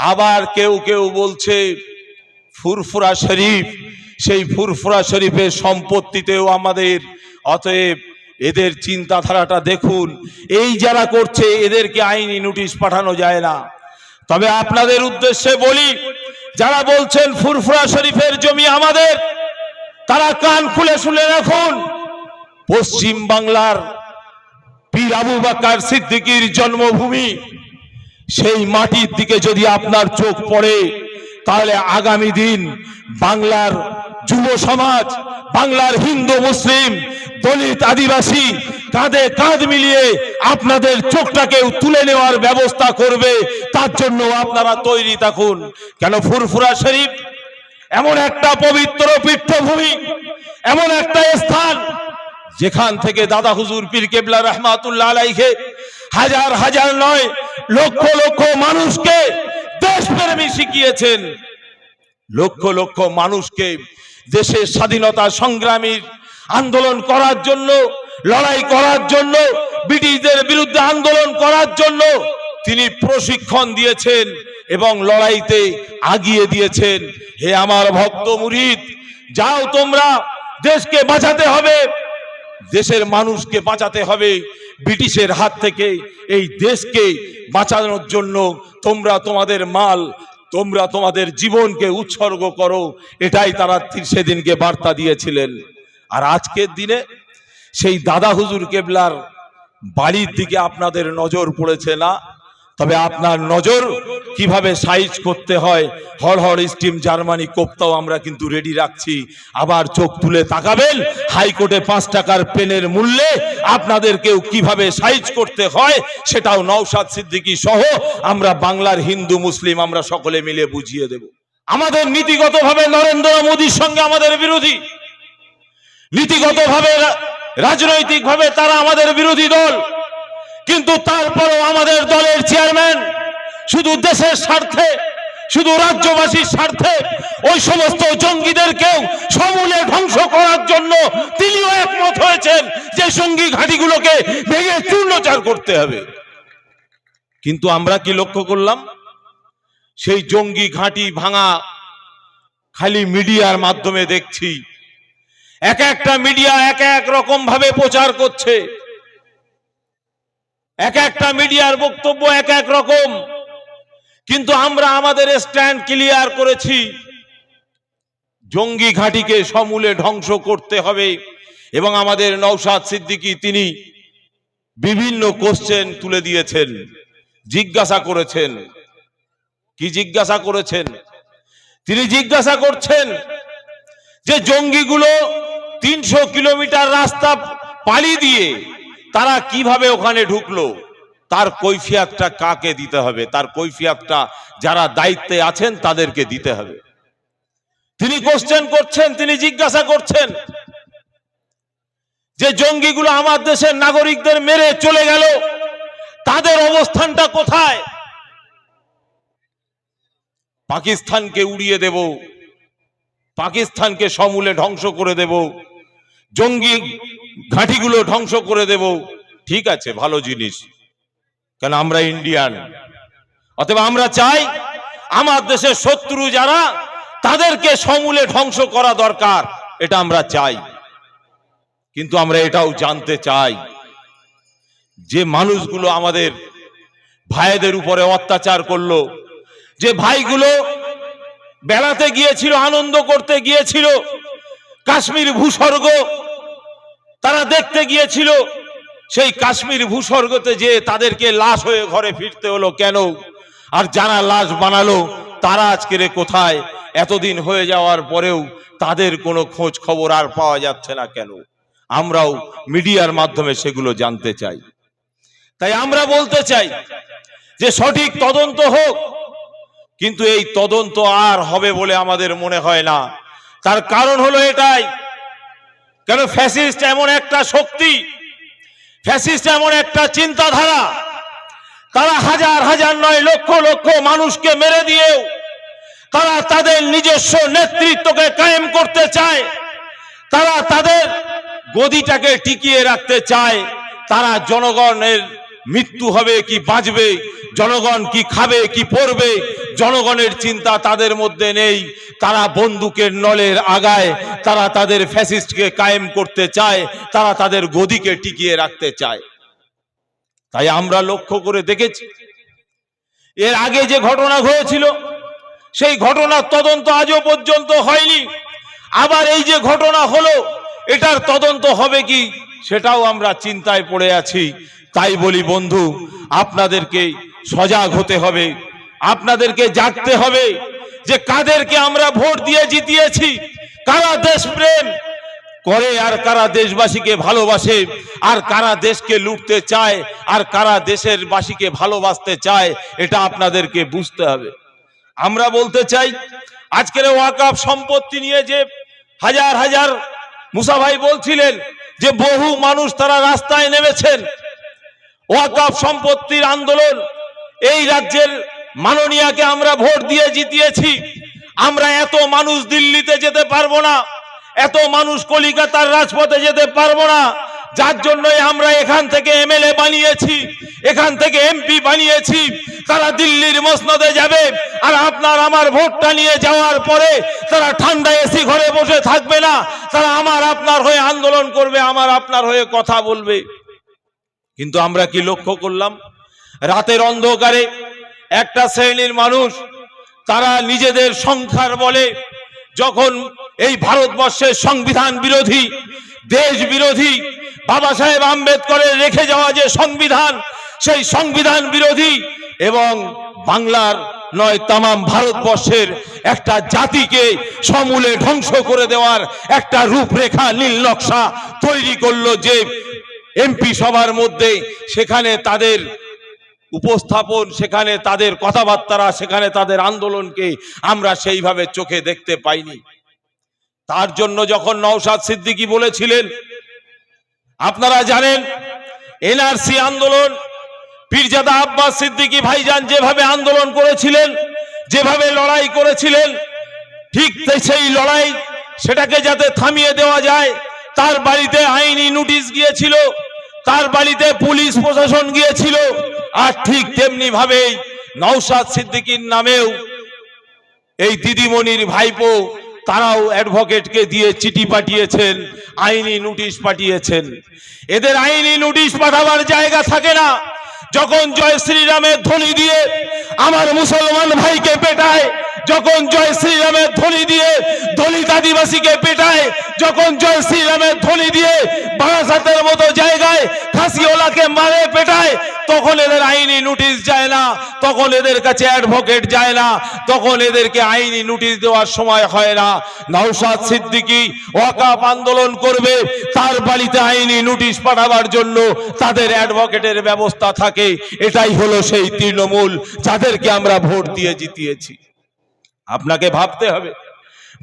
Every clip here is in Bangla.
আবার কেউ কেউ বলছে ফুরফুরা শরীফ, সেই ফুরফুরা শরীফের সম্পত্তিতেও আমাদের। অতএব এদের চিন্তাধারাটা দেখুন। এই যারা করছে এদেরকে আইনি নোটিশ পাঠানো যায় না। তবে আপনাদের উদ্দেশ্যে বলি, যারা বলছেন ফুরফুরা শরীফের জমি আমাদের, তারা কান খুলে শুনে রাখুন। পশ্চিম বাংলার পীর আবু বকর সিদ্দিকীর জন্মভূমি, সেই মাটির দিকে যদি আপনার চোখ পড়ে, তাহলে আগামী দিন বাংলার যুব সমাজ, বাংলার হিন্দু মুসলিম দলিত আদিবাসী কাঁধে কাঁধ মিলিয়ে আপনাদের চোখটাকেও তুলে নেওয়ার ব্যবস্থা করবে। তার জন্য আপনারা তৈরি থাকুন। কেন ফুরফুরা শরীফ এমন একটা পবিত্র পীঠভূমি, এমন একটা স্থান যেখান থেকে দাদা হুজুর পীর কেবলা রহমাতুল্লাহ আলাইহি হাজার হাজার নয় লক্ষ লক্ষ মানুষকে দেশপ্রেমী শিখিয়েছেন। লক্ষ লক্ষ মানুষকে দেশের স্বাধীনতা সংগ্রামীর আন্দোলন করার জন্য, লড়াই করার জন্য, ব্রিটিশদের বিরুদ্ধে আন্দোলন করার জন্য তিনি প্রশিক্ষণ দিয়েছেন এবং লড়াইতে আগিয়ে দিয়েছেন। হে আমার ভক্ত মুরিদ, যাও তোমরা, দেশকে বাঁচাতে হবে, দেশের মানুষকে বাঁচাতে হবে ব্রিটিশের হাত থেকে। এই দেশকে বাঁচানোর জন্য তোমরা তোমাদের মাল, তোমরা তোমাদের জীবনকে উৎসর্গ করো। এটাই তারা সেদিনকে বার্তা দিয়েছিলেন। আর আজকের দিনে সেই দাদা হুজুর কেবলার বাড়ির দিকে আপনাদের নজর পড়েছে না। তবে আপনার নজর কিভাবে সাইজ করতে হয়, হড়হড় স্টিম জার্মানি কোপ্তাও আমরা কিন্তু রেডি রাখছি। আবার চোখ তুলে তাকাবেন, হাইকোর্টে 5 টাকার পেনের মূল্যে আপনাদেরকেও কিভাবে সাইজ করতে হয় সেটাও নওশাদ সিদ্দিকী সহ আমরা বাংলার হিন্দু মুসলিম আমরা সকলে মিলে বুঝিয়ে দেব। আমাদের নীতিগতভাবে নরেন্দ্র মোদীর সঙ্গে আমাদের বিরোধী, নীতিগতভাবে রাজনৈতিকভাবে তারা আমাদের বিরোধী দল, কিন্তু তারপরেও আমাদের দলের চেয়ারম্যান শুধু দেশের স্বার্থে, শুধু রাজ্যবাসীর স্বার্থে ওই সমস্ত জঙ্গিদেরকেও সমূলে ধ্বংস করার জন্য তিনিও একমত হয়েছেন যে জঙ্গি ঘাঁটিগুলোকে ভেঙে চূর্ণচার করতে হবে। কিন্তু আমরা কি লক্ষ্য করলাম? সেই জঙ্গি ঘাঁটি ভাঙা খালি মিডিয়ার মাধ্যমে দেখছি। এক একটা মিডিয়া এক এক রকম ভাবে প্রচার করছে, এক একটা মিডিয়ার বক্তব্য এক এক রকম। কিন্তু আমরা আমাদের স্ট্যান্ড ক্লিয়ার করেছি, জঙ্গি ঘাঁটিকে সমূলে ধ্বংস করতে হবে। এবং আমাদের নওশাদ সিদ্দিকী তিনি বিভিন্ন কোশ্চেন তুলে দিয়েছেন, জিজ্ঞাসা করেছেন। কি জিজ্ঞাসা করেছেন? তিনি জিজ্ঞাসা করছেন যে জঙ্গিগুলো 300 কিলোমিটার রাস্তা পাড়ি দিয়ে তারা কিভাবে ওখানে ঢুকলো, তার কৈফিয়তটা কাকে দিতে হবে, তার কৈফিয়তটা যারা দায়িত্বে আছেন তাদেরকে দিতে হবে। তিনি কোশ্চেন করছেন, তিনি জিজ্ঞাসা করছেন যে জঙ্গিগুলো আমার দেশের নাগরিকদের মেরে চলে গেল, তাদের অবস্থানটা কোথায়? পাকিস্তানকে উড়িয়ে দেব, পাকিস্তানকে সমূলে ধ্বংস করে দেব, জঙ্গি ঘাঁটিগুলো ধ্বংস করে দেব। ঠিক আছে, ভালো জিনিস, কেন আমরা ইন্ডিয়ান। অথবা আমরা চাই আমার দেশের শত্রু যারা তাদেরকে সমূলে ধ্বংস করা দরকার, এটা আমরা চাই। কিন্তু আমরা এটাও জানতে চাই যে মানুষগুলো আমাদের ভাইদের উপরে অত্যাচার করলো, যে ভাইগুলো বেড়াতে গিয়েছিল, আনন্দ করতে গিয়েছিল, কাশ্মীর ভূস্বর্গ তারা দেখতে গিয়েছিল, সেই কাশ্মীর ভূস্বর্গতে যে তাদেরকে লাশ হয়ে ঘরে ফিরতে হলো কেন? আর যারা লাশ বানালো তারা আজকের কোথায়? এতদিন হয়ে যাওয়ার পরেও তাদের কোনো খোঁজ খবর আর পাওয়া যাচ্ছে না কেন? আমরাও মিডিয়ার মাধ্যমে সেগুলো জানতে চাই। তাই আমরা বলতে চাই যে সঠিক তদন্ত হোক, কিন্তু এই তদন্ত আর হবে বলে আমাদের মনে হয় না। তার কারণ হলো এটাই, কেন ফ্যাসিস্ট এমন একটা শক্তি, ফ্যাসিস্ট এমন একটা চিন্তাধারা, তারা হাজার হাজার নয় লক্ষ লক্ষ মানুষকে মেরে দিয়েও তারা তাদের নিজস্ব নেতৃত্বকে কায়েম করতে চায়, তারা তাদের গদিটাকে টিকিয়ে রাখতে চায়, তারা জনগণের মৃত্যু হবে কি বাঁচবে, জনগণ কি খাবে কি পড়বে, জনগণের চিন্তা তাদের মধ্যে নেই। তারা বন্দুকের নলের আগায়, তারা তাদের ফ্যাসিস্টকে কায়েম করতে চায়, তারা তাদের গদিকে টিকিয়ে রাখতে চায়। তাই আমরা লক্ষ্য করে দেখেছি এর আগে যে ঘটনা হয়েছিল সেই ঘটনার তদন্ত আজও পর্যন্ত হয়নি। আবার এই যে ঘটনা হলো এটার তদন্ত হবে কি সেটাও আমরা চিন্তায় পড়ে আছি। তাই বলি বন্ধু, আপনাদেরকে সজাগ হতে হবে, আপনাদেরকে জাগতে হবে যে কাদেরকে আমরা ভোট দিয়ে জিতিয়েছি, কারা দেশপ্রেম করে আর কারা দেশবাসীকে ভালোবাসে, আর কারা দেশকে লুটতে চায় আর কারা দেশের বাসীকে ভালোবাসতে চায়, এটা আপনাদেরকে বুঝতে হবে। আমরা বলতে চাই আজকের ওয়াকফ সম্পত্তি নিয়ে যে হাজার হাজার মুসা ভাই বলছিলেন যে বহু মানুষ তারা রাস্তায় নেমেছেন, ওয়াকফ সম্পত্তির আন্দোলন, এই রাজ্যের মাননীয়াকে আমরা ভোট দিয়ে জিতিয়েছি। আমরা এত মানুষ দিল্লিতে যেতে পারবো না, এত মানুষ কলিকাতার রাজপথে যেতে পারবো না, যার জন্যই আমরা এখান থেকে এমএলএ বানিয়েছি, এখান থেকে এমপি বানিয়েছি। তারা দিল্লির মসনদে যাবে আর আপনার আমার ভোটটা নিয়ে যাওয়ার পরে তারা ঠান্ডা এসি ঘরে বসে থাকবে না, তারা আমার আপনার হয়ে আন্দোলন করবে, আমার আপনার হয়ে কথা বলবে। কিন্তু আমরা কি লক্ষ্য করলাম, রাতের অন্ধকারে একটা শ্রেণীর মানুষ তারা নিজেদের সংখ্যার বলে যখন এই ভারতবর্ষের সংবিধান বিরোধী, দেশ বিরোধী, বাবা সাহেব আম্বেদকরের রেখে যাওয়া যে সংবিধান, সেই সংবিধান বিরোধী এবং বাংলার নয় তামাম ভারতবর্ষের একটা জাতিকে সমূলে ধ্বংস করে দেওয়ার একটা রূপরেখা নীল নকশা তৈরি করলো যে এমপি সভার মধ্যে, সেখানে তাদের উপস্থাপন, সেখানে তাদের কথাবার্তা, সেখানে তাদের আন্দোলনকে আমরা সেইভাবে চোখে দেখতে পাইনি। তার জন্য যখন নওশাদ সিদ্দিকী বলেছিলেন, আপনারা জানেন এনআরসি আন্দোলন পীরজাদা আব্বাস সিদ্দিকী ভাইজান যেভাবে আন্দোলন করেছিলেন, যেভাবে লড়াই করেছিলেন, ঠিক সেই লড়াই সেটাকে যাতে থামিয়ে দেওয়া যায়, তার বাড়িতে আইনি নোটিশ গিয়েছিল, তার বাড়িতে পুলিশ প্রশাসন গিয়েছিল। আর ঠিক তেমনি ভাবে নওশাদ সিদ্দিকীর নামেও এই দিদিমণির ভাইপো তারাও অ্যাডভোকেটকে দিয়ে চিঠি পাঠিয়েছেন, আইনি নোটিশ পাঠিয়েছেন। এদের আইনি নোটিশ পাঠাবার জায়গা থাকে না। যখন জয় শ্রীরামের ধ্বনি দিয়ে আমার মুসলমান ভাইকে পেটায়, যখন জয় শ্রীরামের ধ্বনি দিয়ে দলিত আদিবাসীকে পেটায়, যখন জয় শ্রীরামের ধ্বনি দিয়ে বারাসাতের মতো জায়গায় খাসিওয়ালাকে মারে পেটায়, তখন এদের আইনি নোটিশ যায় না, তখন এদের কাছে অ্যাডভোকেট যায় না, তখন এদেরকে আইনি নোটিশ দেওয়ার সময় হয় না। নওশাদ সিদ্দিকী ওয়াকফ আন্দোলন করবে, তার বাড়িতে আইনি নোটিশ পাঠাবার জন্য তাদের অ্যাডভোকেটের ব্যবস্থা থাকে। এটাই হলো সেই তৃণমূল যাদেরকে আমরা ভোট দিয়ে জিতিয়েছি। আপনাকে ভাবতে হবে,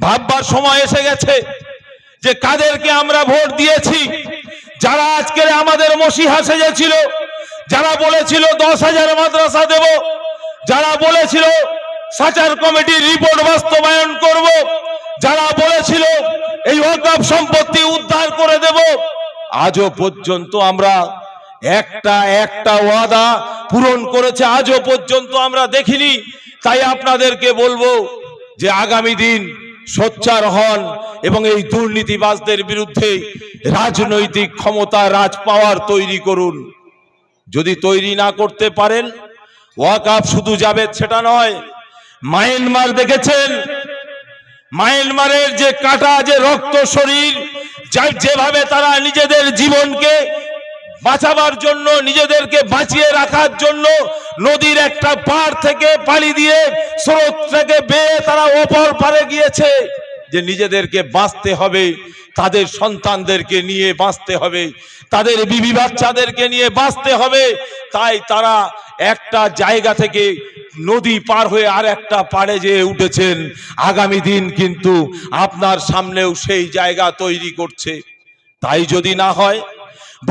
ভাববার সময় এসে গেছে যে কাদেরকে আমরা ভোট দিয়েছি। যারা আজকের আমাদের মসিহা সেজেছিল, যারা বলেছিল 10,000 মাদ্রাসা দেব, যারা বলেছিল সাচার কমিটির রিপোর্ট বাস্তবায়ন করব, যারা বলেছিল এই ওয়াকফ সম্পত্তি উদ্ধার করে দেব, আজও পর্যন্ত আমরা একটা ওয়াদা পূরণ করেছে আজও পর্যন্ত আমরা দেখিনি। তাই আপনাদেরকে বলবো যে আগামী দিন সোচ্চার হন এবং এই দুর্নীতিবাজদের বিরুদ্ধে রাজনৈতিক ক্ষমতা, রাজ পাওয়ার তৈরি করুন। যদি তৈরি না করতে পারেন, ওয়াকফ শুধু যাবে সেটা নয়। মায়ানমার দেখেছেন, মায়ানমারের যে কাটা, যে রক্ত শরীর, যেভাবে তারা নিজেদের জীবনকে বাঁচাবার জন্য, নিজেদেরকে বাঁচিয়ে রাখার জন্য নদীর একটা পাড় থেকে পানি দিয়ে স্রোত থেকে বেয়ে তারা ওপর পারে গিয়েছে, যে নিজেদেরকে বাঁচতে হবে, তাদের সন্তানদেরকে নিয়ে বাঁচতে হবে, তাদের বিবি বাচ্চাদেরকে নিয়ে বাঁচতে হবে। তাই তারা একটা জায়গা থেকে নদী পার হয়ে আর একটা পাড়ে যেয়ে উঠেছেন। আগামী দিন কিন্তু আপনার সামনেও সেই জায়গা তৈরি করছে। তাই যদি না হয়,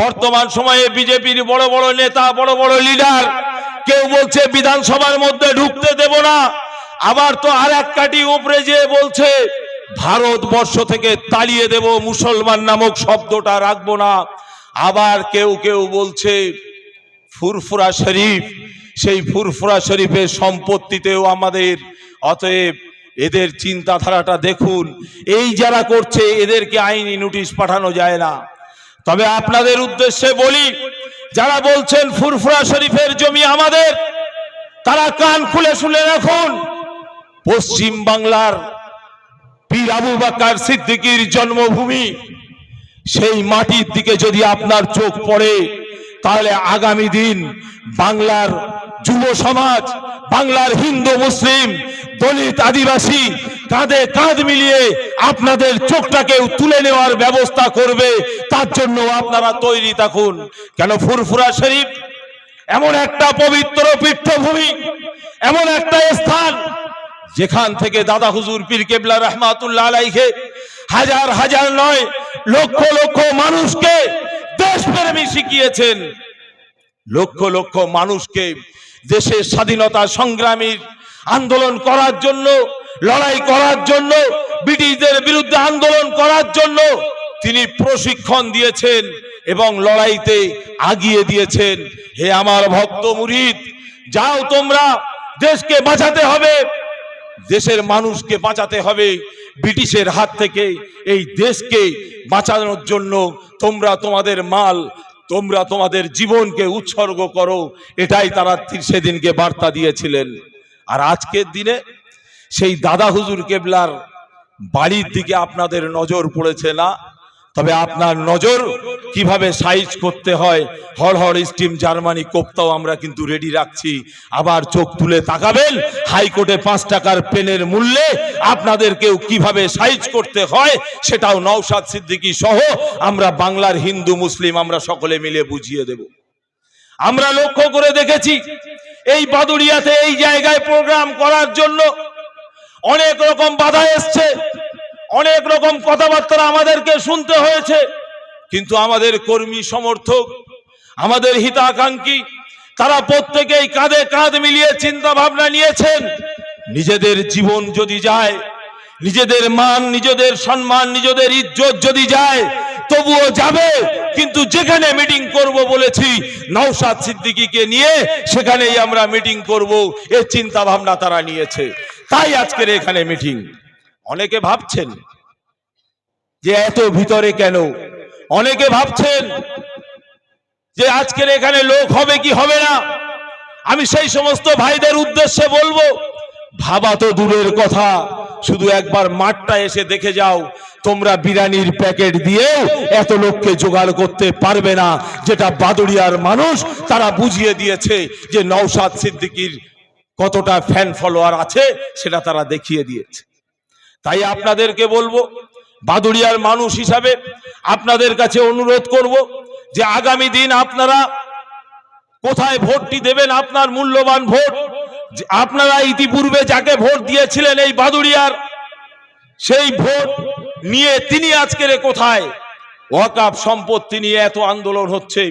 বর্তমান সময়ে বিজেপির বড় বড় নেতা, বড় বড় লিডার, কেউ বলছে বিধানসভার মধ্যে ঢুকতে দেব না, আবার তো আর এক কাটি উপরে যেয়ে বলছে ভারতবর্ষ থেকে তাড়িয়ে দেব, মুসলমান নামক শব্দটা রাখবো না। আবার কেউ কেউ বলছে ফুরফুরা শরীফ, সেই ফুরফুরা শরীফের সম্পত্তিতেও আমাদের। অতএব এদের চিন্তাধারাটা দেখুন। এই যারা করছে এদেরকে আইনি নোটিশ পাঠানো যায় না। তবে আপনাদের উদ্দেশ্যে বলি, যারা বলছেন ফুরফুরা শরীফের জমি আমাদের, তারা কান খুলে শুনে রাখুন। পশ্চিম বাংলার পীর আবু বকর সিদ্দিকীর জন্মভূমি, সেই মাটির দিকে যদি আপনার চোখ পড়ে, তাহলে আগামী দিন বাংলার যুব সমাজ, বাংলার হিন্দু মুসলিম দলিত আদিবাসী কাঁধে কাঁধ মিলিয়ে আপনাদের চোখটাকে তুলে নেওয়ার ব্যবস্থা করবে। তার জন্য আপনারা তৈরি থাকুন। কেন ফুরফুরা শরীফ এমন একটা পবিত্র পীঠভূমি, এমন একটা স্থান যেখান থেকে দাদা হুজুর পীর কেবলা রহমাতুল্লাহ আলাইহি হাজার হাজার নয় লক্ষ লক্ষ মানুষকে দেশপ্রেমী শিখিয়েছেন। লক্ষ লক্ষ মানুষকে দেশের স্বাধীনতা সংগ্রামীর আন্দোলন করার জন্য, লড়াই করার জন্য, ব্রিটিশদের বিরুদ্ধে আন্দোলন করার জন্য তিনি প্রশিক্ষণ দিয়েছেন এবং লড়াইতে আগিয়ে দিয়েছেন। হে আমার ভক্ত মুরিদ, যাও তোমরা, দেশকে বাঁচাতে হবে, দেশের মানুষকে বাঁচাতে হবে ব্রিটিশের হাত থেকে। এই দেশকে বাঁচানোর জন্য তোমরা তোমাদের মাল, তোমরা তোমাদের জীবনকে উৎসর্গ করো। এটাই তারা সেদিনকে বার্তা দিয়েছিলেন। আর আজকের দিনে সেই দাদা হুজুর কেবলার বাড়ির দিকে আপনাদের নজর পড়েছে না। তবে আপনার নজর কিভাবে সাইজ করতে হয়, হড়হড় স্টিম জার্মানি কোপ্তাও আমরা কিন্তু রেডি রাখছি। আবার চোখ তুলে তাকাবেন, হাইকোর্টে 5 টাকার পেনের মূল্যে আপনাদেরকেও কিভাবে সাইজ করতে হয় সেটাও নওশাদ সিদ্দিকী সহ আমরা বাংলার হিন্দু মুসলিম আমরা সকলে মিলে বুঝিয়ে দেব। আমরা লক্ষ্য করে দেখেছি, এই বাদুড়িয়াতে এই জায়গায় প্রোগ্রাম করার জন্য অনেক রকম বাধা এসছে, অনেক রকম কথাবার্তা আমাদেরকে শুনতে হয়েছে। কিন্তু আমাদের কর্মী সমর্থক, আমাদের হিতাকাঙ্ক্ষী, তারা প্রত্যেকেই কাঁধে কাঁধ মিলিয়ে চিন্তা ভাবনা নিয়েছেন। নিজেদের জীবন যদি যায়, নিজেদের মান, নিজেদের সম্মান, নিজেদের ইজ্জত যদি যায় তবুও যাবে, কিন্তু যেখানে মিটিং করব বলেছি নওশাদ সিদ্দিকীকে নিয়ে, সেখানেই আমরা মিটিং করব, এই চিন্তা ভাবনা তারা নিয়েছে। তাই আজকের এখানে মিটিং। অনেকে ভাবছেন যে এত ভিতরে কেন, অনেকে ভাবছেন যে আজকের এখানে লোক হবে কি হবে না। আমি সেই সমস্ত ভাইদের উদ্দেশ্যে বলবো, ভাবা তো দূরের কথা, শুধু একবার মাঠটা এসে দেখে যাও। তোমরা বিরিয়ানির প্যাকেট দিয়ে এত লোককে জোগাড় করতে পারবে না, যেটা বাদুড়িয়ার মানুষ তারা বুঝিয়ে দিয়েছে যে নওশাদ সিদ্দিকীর কতটা ফ্যান ফলোয়ার আছে, সেটা তারা দেখিয়ে দিয়েছে। তাই আপনাদেরকে বলবো, বাদুড়িয়ার মানুষ হিসাবে আপনাদের কাছে অনুরোধ করব যে আগামী দিন আপনারা কোথায় ভোটটি দেবেন, আপনার মূল্যবান ভোট। আপনারা ইতিপূর্বে যাকে ভোট দিয়েছিলেন এই বাদুড়িয়ার, সেই ভোট নিয়ে তিনি আজকের কোথায়? ওয়াকফ সম্পত্তি নিয়ে এত আন্দোলন হচ্ছে।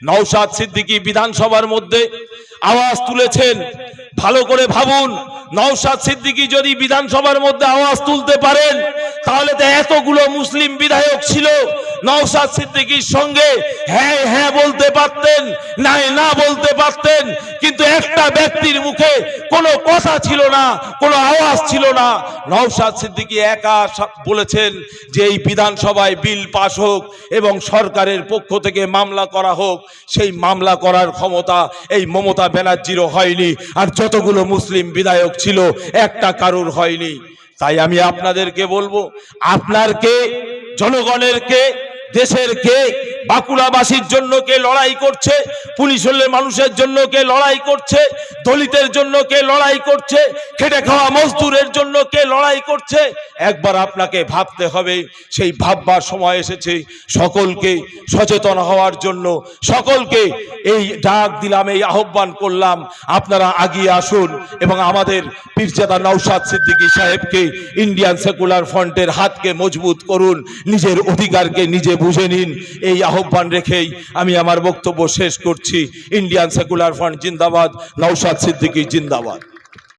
নওশাদ সিদ্দিকী বিধানসভার মধ্যে আওয়াজ তুলেছেন। ভালো করে ভাবুন, নওশাদ সিদ্দিকী যদি বিধানসভার মধ্যে আওয়াজ তুলতে পারেন, তাহলে তো এতগুলো মুসলিম বিধায়ক ছিল, নওশাদ সিদ্দিকীর সঙ্গে হ্যাঁ হ্যাঁ বলতে পারতেন, নাই না বলতে পারতেন। কিন্তু একটা ব্যক্তির মুখে কোনো কথা ছিল না, কোনো আওয়াজ ছিল না। নওশাদ সিদ্দিকী একা বলেছেন যে এই বিধানসভায় বিল পাস হোক এবং সরকারের পক্ষ থেকে মামলা করা হোক। সেই মামলা করার ক্ষমতা এই মমতা ব্যানার্জিরও হয়নি, আর যতগুলো মুসলিম বিধায়ক ছিল একটা কারুর হয়নি। তাই আমি আপনাদেরকে বলবো, আপনার কে, জনগণের কে, দেশের কে, বাঁকুড়াবাসীর জন্য কে লড়াই করছে, পুলিশের মানুষের জন্য কে লড়াই করছে, দলিতের জন্য কে লড়াই করছে, খেটে খাওয়া মজদুরের জন্য কে লড়াই করছে, একবার আপনাকে ভাবতে হবে। সেই ভাববার সময় এসেছে। সকলকে সচেতন হওয়ার জন্য সকলকে এই ডাক দিলাম, এই আহ্বান করলাম, আপনারা আগিয়ে আসুন এবং আমাদের পীরজাদা নওশাদ সিদ্দিকী সাহেবকে, ইন্ডিয়ান সেকুলার ফ্রন্টের হাতকে মজবুত করুন, নিজের অধিকারকে নিজে বুঝে নিন। এই আহ্বান রেখেই আমি আমার বক্তব্য শেষ করছি। ইন্ডিয়ান সেকুলার ফ্রন্ট জিন্দাবাদ, নওশাদ সিদ্দিকী জিন্দাবাদ।